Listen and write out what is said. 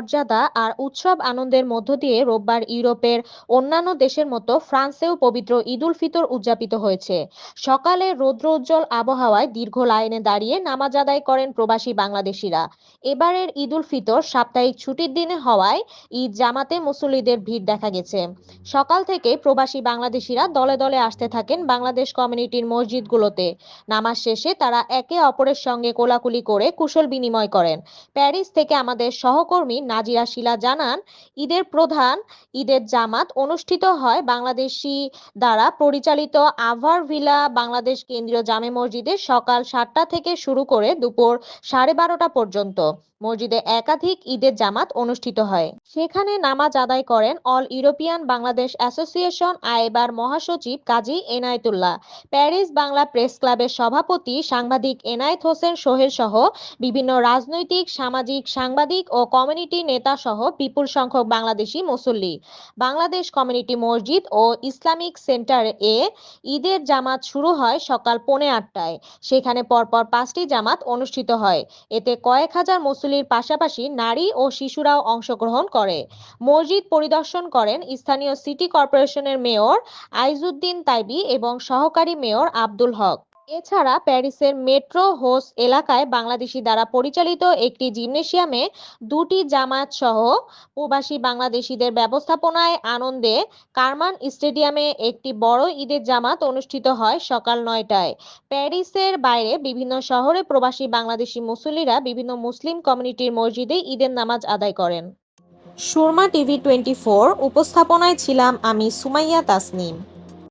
মর্যাদা আর উৎসব আনন্দের মধ্য দিয়ে রোববার ইউরোপের অন্যান্য দেশের মতো ফ্রান্সেও পবিত্র ঈদ উল ফিতর উদযাপিত হয়েছে। সকালে রৌদ্রোজ্জ্বল আবহাওয়ায় দীর্ঘ লাইনে দাঁড়িয়ে নামাজ আদায় করেন প্রবাসী বাংলাদেশিরা। এবারের ঈদ উল ফিতর সাপ্তাহিক ছুটির দিনে হওয়ায় ঈদ জামাতে মুসল্লিদের ভিড় দেখা গেছে। সকাল থেকে প্রবাসী বাংলাদেশিরা দলে দলে আসতে থাকেন বাংলাদেশ কমিউনিটির মসজিদগুলোতে। নামাজ শেষে তারা একে অপরের সঙ্গে কোলাকুলি করে কুশল বিনিময় করেন। প্যারিস থেকে আমাদের সহকর্মী নাজিরা শিলা জানান, ঈদের জামাত অনুষ্ঠিত হয় বাংলাদেশি দ্বারা পরিচালিত আভার ভিলা বাংলাদেশ কেন্দ্রীয় জামে মসজিদে সকাল 7টা থেকে শুরু করে দুপুর 12:30 পর্যন্ত। মসজিদে একাধিক ঈদের জামাত অনুষ্ঠিত হয়। সেখানে নামাজ আদায় করেন অল ইউরোপিয়ান বাংলাদেশ অ্যাসোসিয়েশন আইবার মহাসচিব কাজী এনায়েতুল্লাহ, প্যারিস বাংলা প্রেস ক্লাবের সভাপতি সাংবাদিক এনায়েত হোসেন সোহেল সহ বিভিন্ন রাজনৈতিক, সামাজিক, সাংবাদিক ও কমিউনিটি নেতা সহ বিপুল সংখ্যক বাংলাদেশি মুসল্লি। বাংলাদেশ কমিউনিটি মসজিদ ও ইসলামিক সেন্টারে ঈদের জামাত শুরু হয় সকাল 8:45টায়। সেখানে পরপর 5টি জামাত অনুষ্ঠিত হয়। এতে কয়েক হাজার মুসল্লির পাশাপাশি নারী ও শিশুরাও অংশগ্রহণ করে। মসজিদ পরিদর্শন করেন স্থানীয় সিটি কর্পোরেশনের মেয়র আইজুদ্দিন তাইবি এবং সহকারী মেয়র আব্দুল হক। এছাড়া প্যারিসের মেট্রো হোস এলাকায় বাংলাদেশি দ্বারা পরিচালিত একটি জিমনেশিয়ামে 2টি জামায়াত সহ প্রবাসী বাংলাদেশিদের ব্যবস্থাপনায় আনন্দে কারমান স্টেডিয়ামে একটি বড় ঈদের জামাত অনুষ্ঠিত হয় সকাল 9টায়। প্যারিসের বাইরে বিভিন্ন শহরে প্রবাসী বাংলাদেশি মুসল্লিরা বিভিন্ন মুসলিম কমিউনিটির মসজিদে ঈদের নামাজ আদায় করেন। সুরমা টিভি 24 উপস্থাপনায় ছিলাম আমি সুমাইয়া তাসনিম।